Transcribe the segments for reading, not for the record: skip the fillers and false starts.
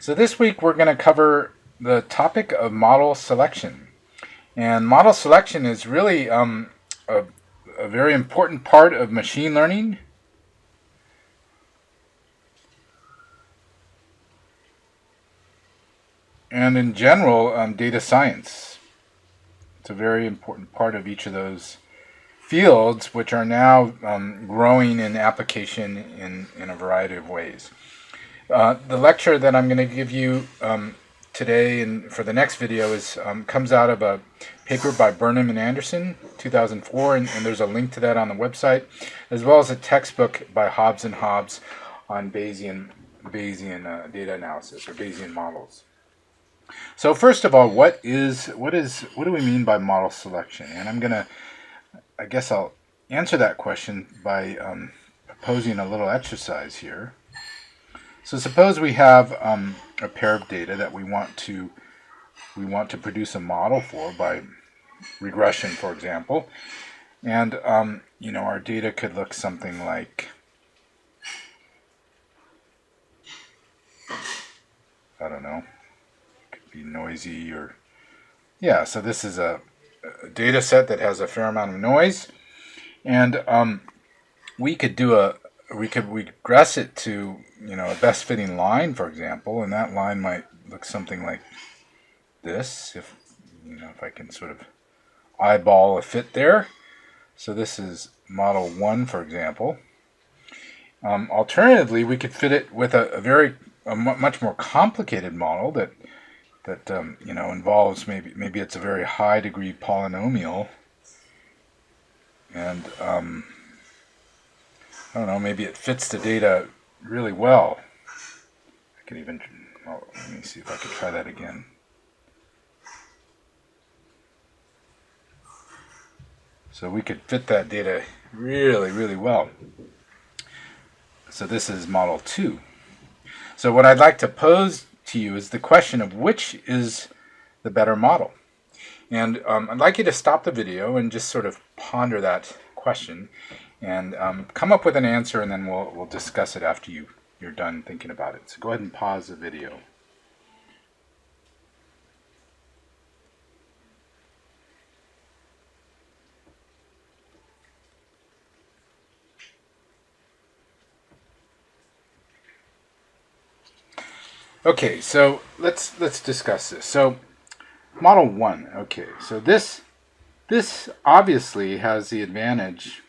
So this week we're going to cover the topic of model selection. And model selection is really a very important part of machine learning. And in general, data science. It's a very important part of each of those fields, which are now growing in application in a variety of ways. The lecture that I'm going to give you today and for the next video is comes out of a paper by Burnham and Anderson, 2004, and there's a link to that on the website, as well as a textbook by Hobbs and Hobbs on Bayesian data analysis or Bayesian models. So first of all, what do we mean by model selection? And I guess I'll answer that question by proposing a little exercise here. So suppose we have a pair of data that we want to produce a model for by regression, for example, and our data could look something like, I don't know, it could be noisy or yeah. So this is a data set that has a fair amount of noise, and we could regress it to a best fitting line, for example, and that line might look something like this if I can sort of eyeball a fit there. So this is model 1, for example. Alternatively, we could fit it with a much more complicated model that involves maybe it's a very high degree polynomial, and I don't know, maybe it fits the data really well. I can even, let me see if I can try that again. So we could fit that data really, really well. So this is model 2. So what I'd like to pose to you is the question of which is the better model. And I'd like you to stop the video and just sort of ponder that question and come up with an answer, and then we'll discuss it after you're done thinking about it. So go ahead and pause the video. Okay, so let's discuss this. So model 1, okay, so this obviously has the advantage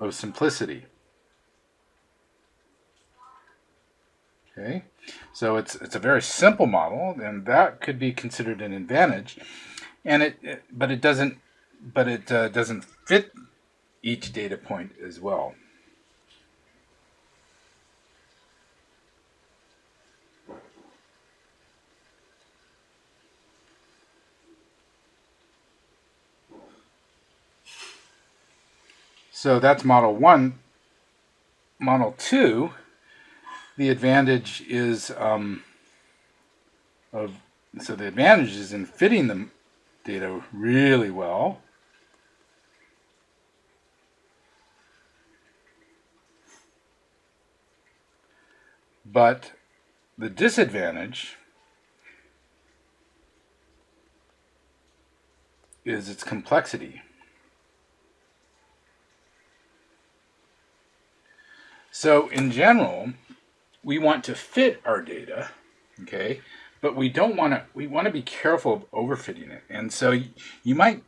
of simplicity. Okay, so it's a very simple model, and that could be considered an advantage, and but it doesn't fit each data point as well. So that's model 1. Model 2, the advantage is the advantage is in fitting the data really well. But the disadvantage is its complexity. So in general, we want to fit our data, okay, but we want to be careful of overfitting it. And so you might,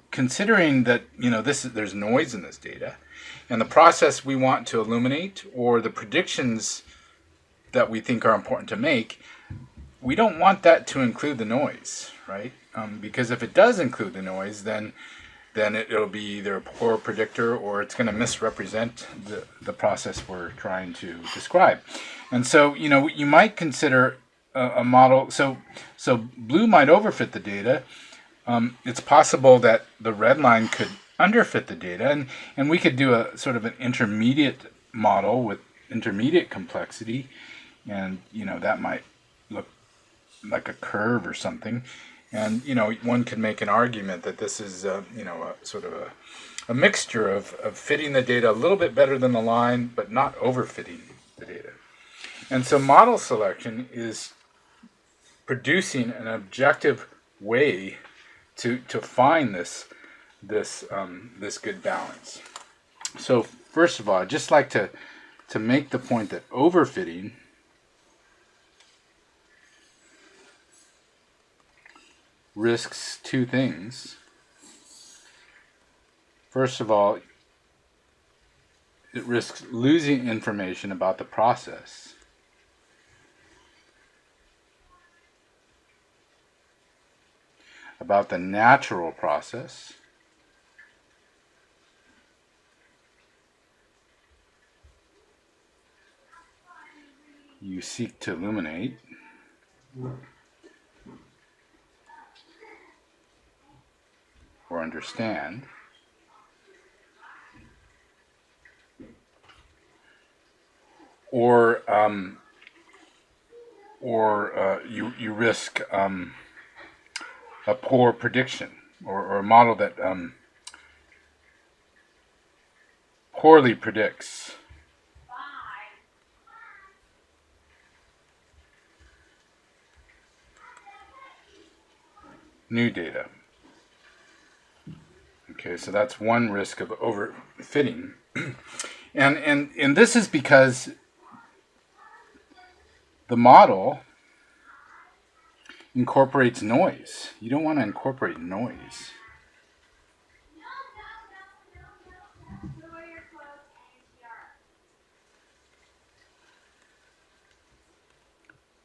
considering that, there's noise in this data, and the process we want to illuminate or the predictions that we think are important to make, we don't want that to include the noise, right? Because if it does include the noise, then it'll be either a poor predictor or it's going to misrepresent the process we're trying to describe. And so, you might consider a model. So blue might overfit the data. It's possible that the red line could underfit the data, and we could do a sort of an intermediate model with intermediate complexity, and that might look like a curve or something. And, one could make an argument that this is, a sort of a mixture of fitting the data a little bit better than the line, but not overfitting the data. And so model selection is producing an objective way to find this good balance. So first of all, I'd just like to make the point that overfitting risks two things. First of all, it risks losing information about the process. About the natural process. You seek to illuminate. Or understand. Or you risk a poor prediction, or a model that poorly predicts. New data. Okay, so that's one risk of overfitting. and this is because the model incorporates noise. You don't want to incorporate noise.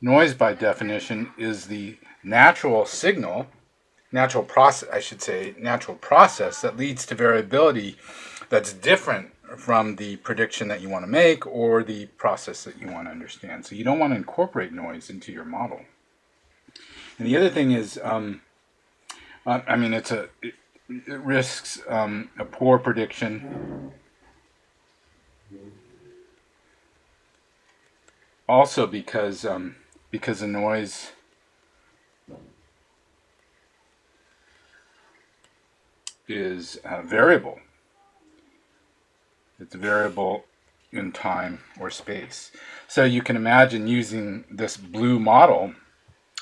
Noise, by definition, is the natural process that leads to variability that's different from the prediction that you want to make or the process that you want to understand. So you don't want to incorporate noise into your model. And the other thing is, it risks a poor prediction. Also because the noise is variable. It's variable in time or space. So you can imagine using this blue model,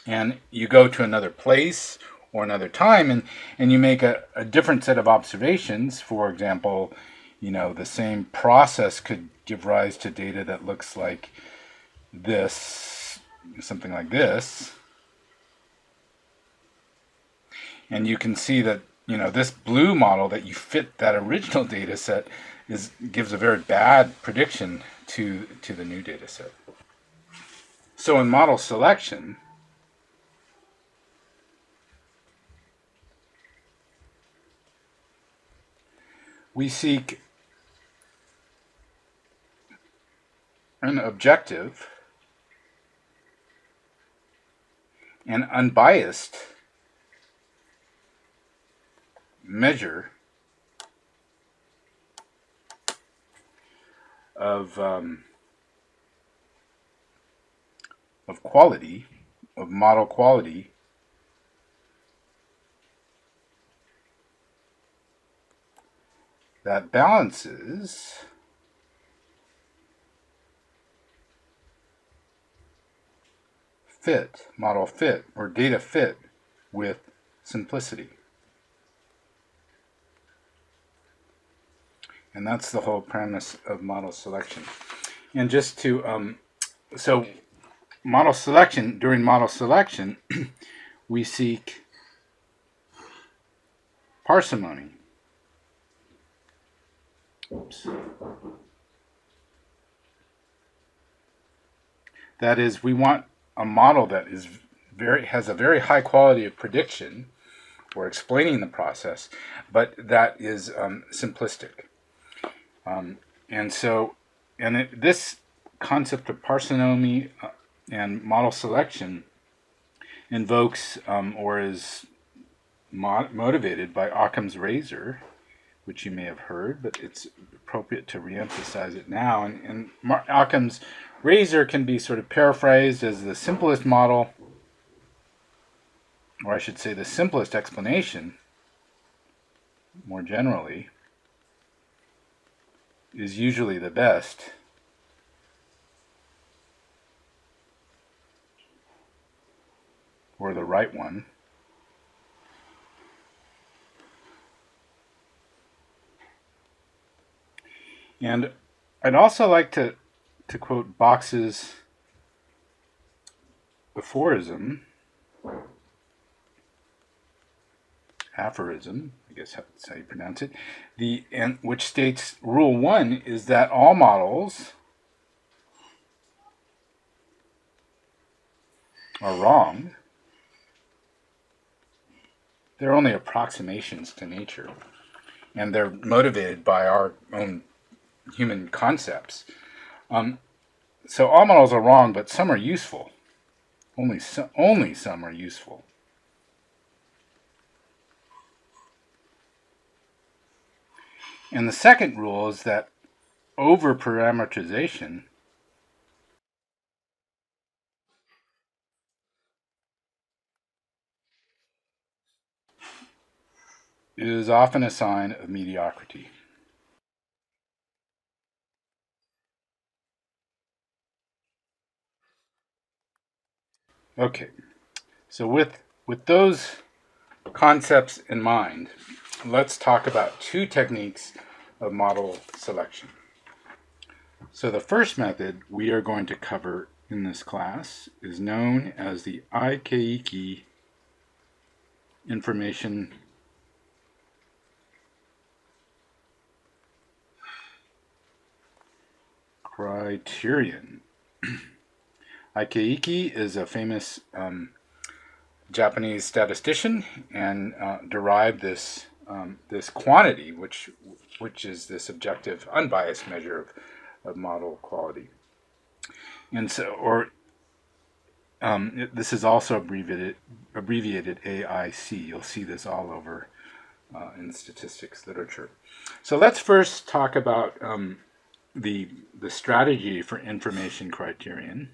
and you go to another place or another time, and you make a different set of observations. For example, the same process could give rise to data that looks like this, something like this. And you can see that, this blue model that you fit that original data set gives a very bad prediction to the new data set. So in model selection, we seek an objective and unbiased measure of quality, of model quality, that balances model fit, or data fit with simplicity. And that's the whole premise of model selection. And just to, during model selection, we seek parsimony. Oops. That is, we want a model that has a very high quality of prediction or explaining the process, but that is simplistic. This concept of parsimony and model selection invokes or is motivated by Occam's razor, which you may have heard, but it's appropriate to reemphasize it now. And Occam's razor can be sort of paraphrased as the simplest model or I should say the simplest explanation, more generally, is usually the best. Or the right one. And I'd also like to quote Box's aphorism, I guess that's how you pronounce it, which states rule 1 is that all models are wrong. They're only approximations to nature, and they're motivated by our own human concepts. So all models are wrong, but some are useful. Only some are useful. And the second rule is that over-parameterization is often a sign of mediocrity. Okay, so with those concepts in mind, let's talk about two techniques of model selection. So the first method we are going to cover in this class is known as the Aikaiki information criterion. Aikaiki is a famous Japanese statistician and derived this this quantity, which is this objective, unbiased measure of model quality. And so, this is also abbreviated AIC. You'll see this all over in statistics literature. So let's first talk about the strategy for information criterion.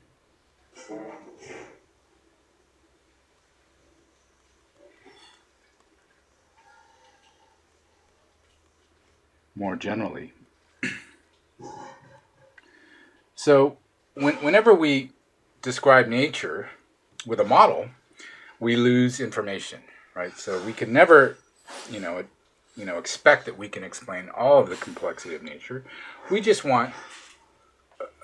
More generally. So whenever we describe nature with a model, we lose information, right? So we can never, expect that we can explain all of the complexity of nature. We just want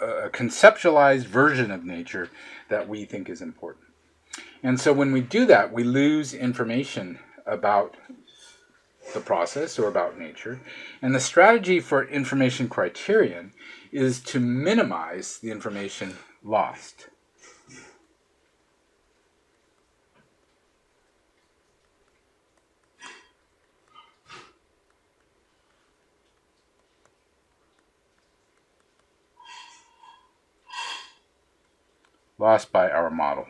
a conceptualized version of nature that we think is important. And so when we do that, we lose information about the process or about nature. And the strategy for information criterion is to minimize the information lost. Lost by our model.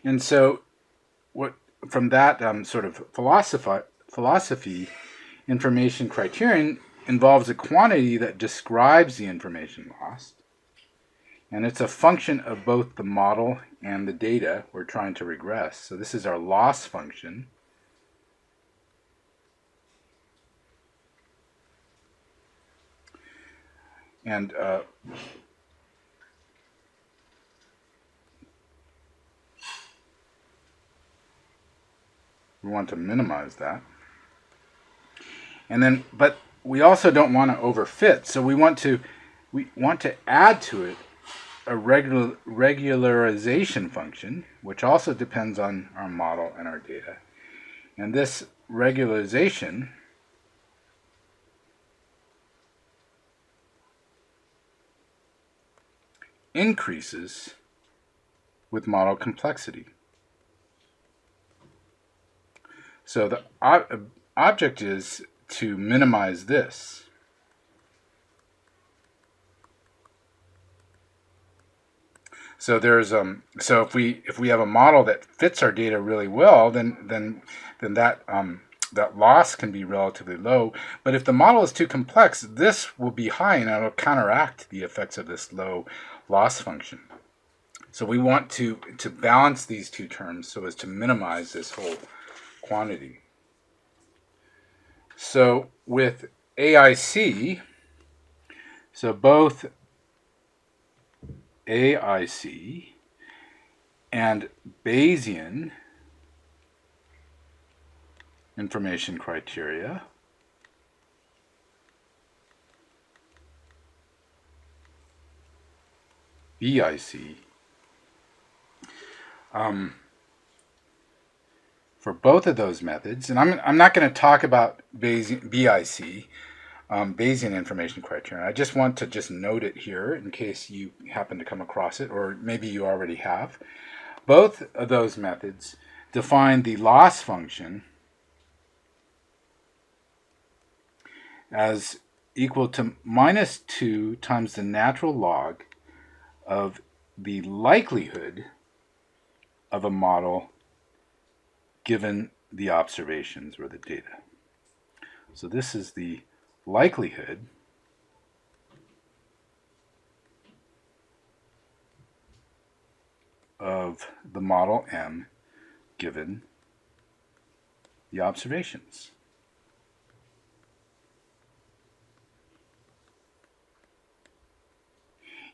And so from that sort of philosophy, information criterion involves a quantity that describes the information lost. And it's a function of both the model and the data we're trying to regress. So this is our loss function. And we want to minimize that. And then, but we also don't want to overfit. So we want to add to it a regularization function, which also depends on our model and our data. And this regularization increases with model complexity. So the object is to minimize this. So there's so if we have a model that fits our data really well, then that that loss can be relatively low. But if the model is too complex, this will be high, and it'll counteract the effects of this low loss function. So we want to balance these two terms so as to minimize this whole quantity. So with AIC, so both AIC and Bayesian information criteria BIC, for both of those methods, and I'm not going to talk about BIC, Bayesian information criteria. I just want to note it here in case you happen to come across it, or maybe you already have. Both of those methods define the loss function as equal to -2 times the natural log of the likelihood of a model given the observations or the data. So this is the likelihood of the model M given the observations.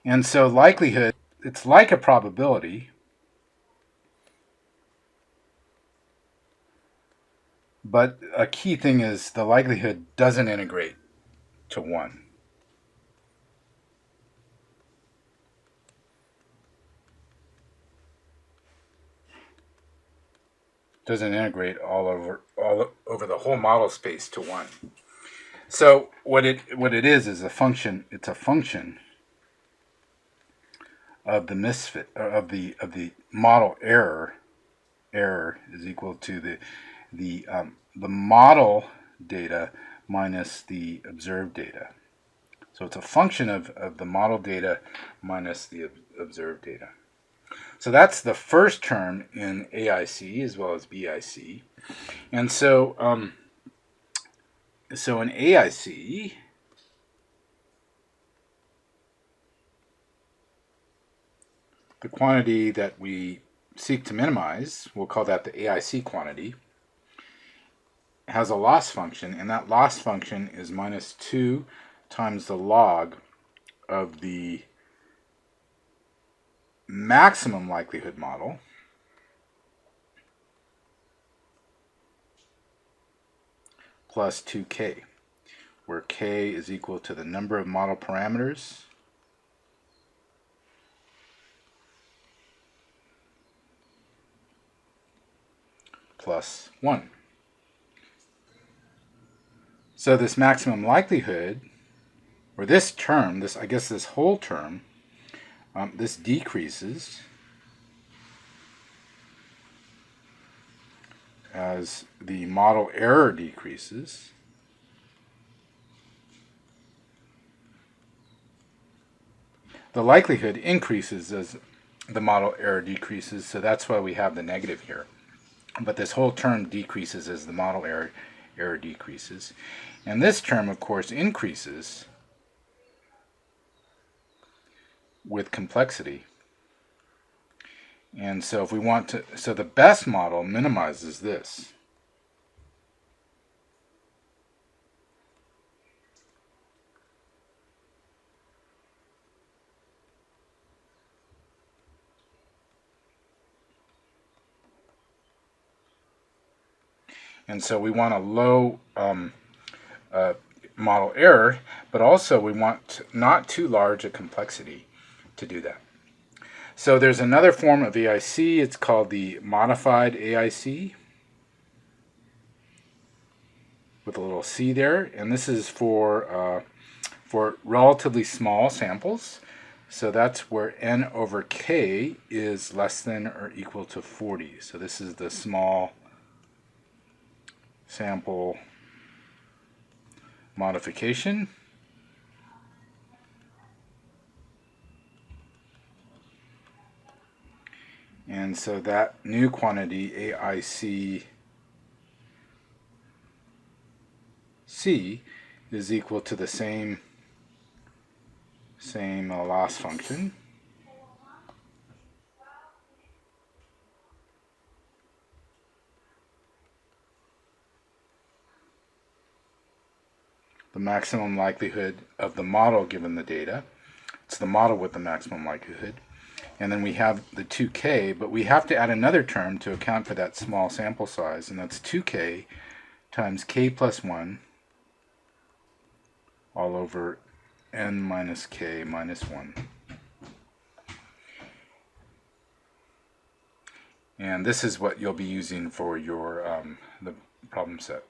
And so likelihood, it's like a probability, but a key thing is the likelihood doesn't integrate to 1. Doesn't integrate all over the whole model space to 1. So what it is a function. It's a function of the misfit of the model error. Error is equal to the model data minus the observed data. So it's a function of the model data minus the observed data. So that's the first term in AIC as well as BIC. And so so in AIC, the quantity that we seek to minimize, we'll call that the AIC quantity, has a loss function, and that loss function is -2 times the log of the maximum likelihood model plus 2k, where k is equal to the number of model parameters plus 1. So this maximum likelihood, or this term, this whole term, this decreases as the model error decreases. The likelihood increases as the model error decreases, so that's why we have the negative here. But this whole term decreases as the model error decreases. And this term, of course, increases with complexity. And so if we want to, so the best model minimizes this. And so we want a low model error, but also we want not too large a complexity to do that. So there's another form of AIC. It's called the Modified Aic, with a little c there, and this is for relatively small samples. So that's where n over k is less than or equal to 40. So this is the small sample modification. And so that new quantity, AIC C, is equal to the same loss function the maximum likelihood of the model given the data. It's the model with the maximum likelihood. And then we have the 2k, but we have to add another term to account for that small sample size, and that's 2k times k plus 1 all over n minus k minus 1. And this is what you'll be using for your the problem set.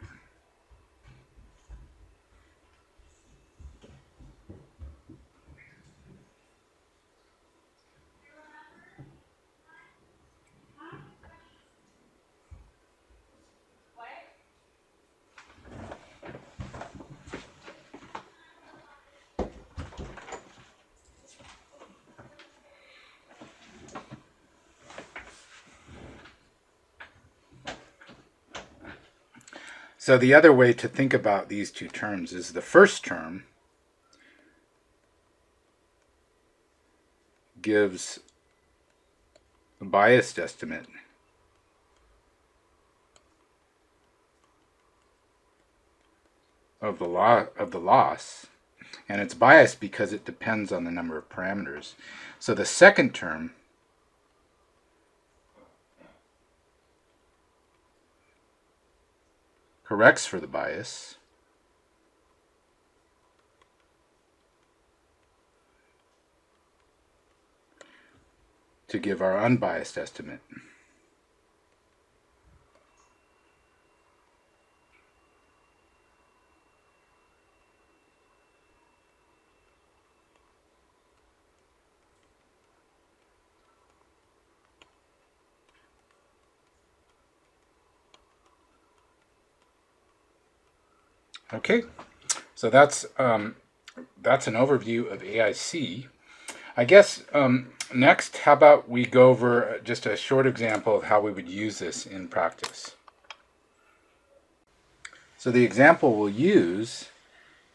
So the other way to think about these two terms is the first term gives a biased estimate of the loss, and it's biased because it depends on the number of parameters. So the second term corrects for the bias to give our unbiased estimate. Okay, so that's an overview of AIC. I guess next, how about we go over just a short example of how we would use this in practice. So the example we'll use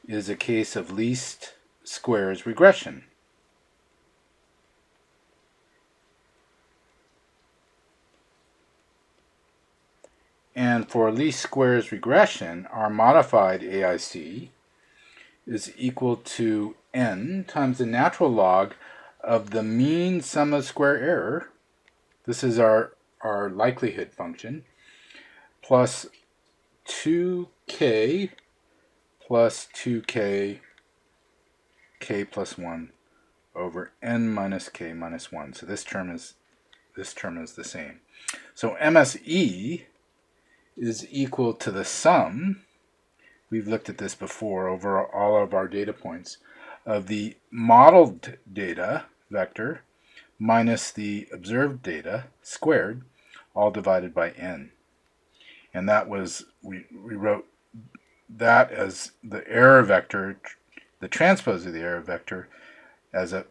is a case of least squares regression. And for least squares regression, our modified AIC is equal to n times the natural log of the mean sum of square error. This is our likelihood function, plus 2k plus 2k k plus 1 over n minus k minus 1. So this term is the same. So MSE is equal to the sum, we've looked at this before, over all of our data points, of the modeled data vector minus the observed data squared, all divided by n. And that was, we wrote that as the error vector, the transpose of the error vector, as a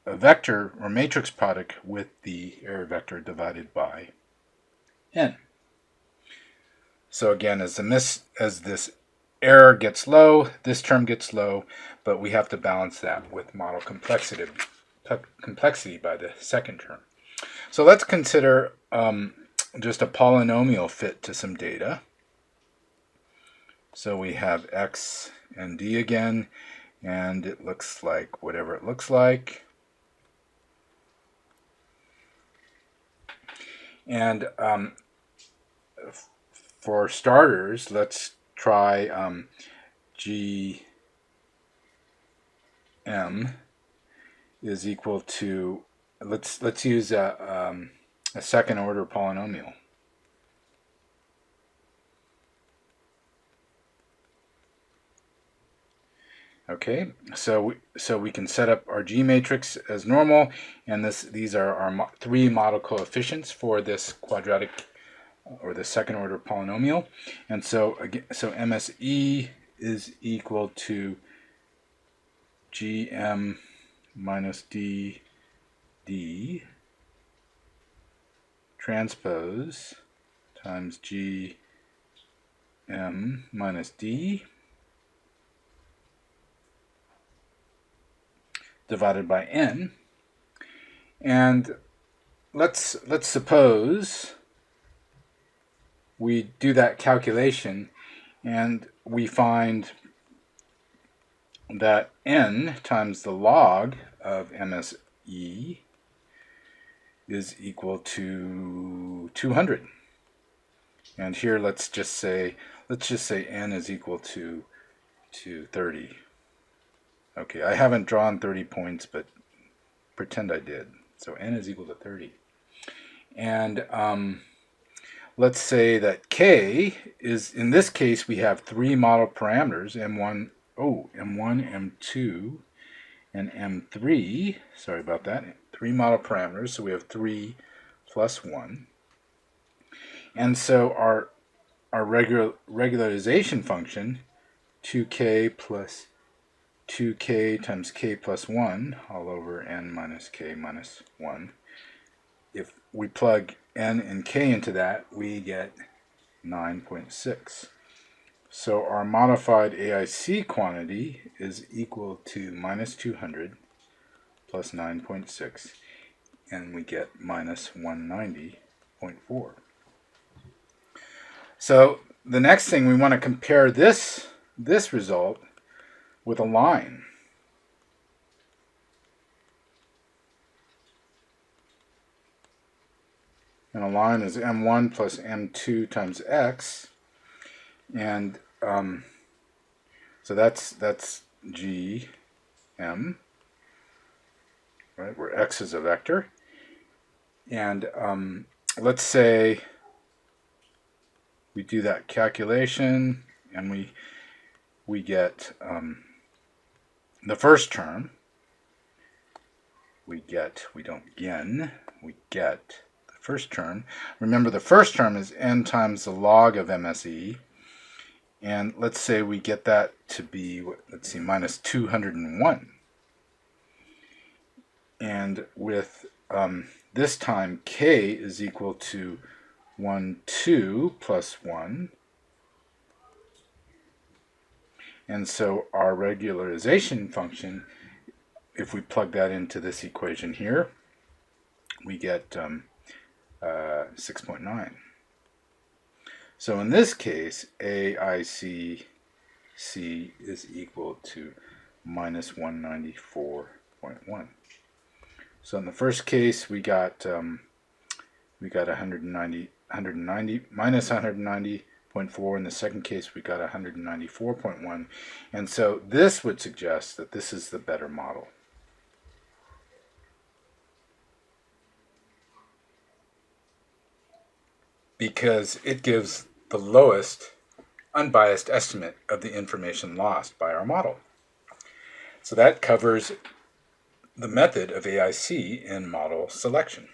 vector or matrix product with the error vector divided by n. So again, as this error gets low, this term gets low, but we have to balance that with model complexity by the second term. So let's consider just a polynomial fit to some data. So we have x and d again, and it looks like whatever it looks like. And for starters, let's try GM is equal to, let's use a second order polynomial. Okay, so we can set up our G matrix as normal, and these are our three model coefficients for this quadratic or the second order polynomial. And so again, so MSE is equal to GM minus DD transpose times GM minus D divided by n. And let's suppose we do that calculation and we find that n times the log of MSE is equal to 200. And here let's just say n is equal to 30. Okay, I haven't drawn 30 points, but pretend I did. So n is equal to 30. And let's say that k is, in this case, we have three model parameters, m1, m2, and m3. Sorry about that. Three model parameters, so we have 3 plus 1. And so our regularization function, 2k plus 2k times k plus 1 all over n minus k minus 1. If we plug n and k into that, we get 9.6. So our modified AIC quantity is equal to minus 200 plus 9.6, and we get minus 190.4. So the next thing, we want to compare this result with a line. And a line is m1 plus m2 times x. And so that's gm, right, where x is a vector. And let's say we do that calculation, and we get the first term. We get the first term. Remember, the first term is n times the log of MSE. And let's say we get that to be, let's see, minus 201. And with this time, k is equal to 1, 2 plus 1. And so our regularization function, if we plug that into this equation here, we get 6.9. So in this case, AIC is equal to minus 194.1. So in the first case, we got 190 minus 190.4. In the second case, we got 194.1. And so this would suggest that this is the better model. Because it gives the lowest unbiased estimate of the information lost by our model. So that covers the method of AIC in model selection.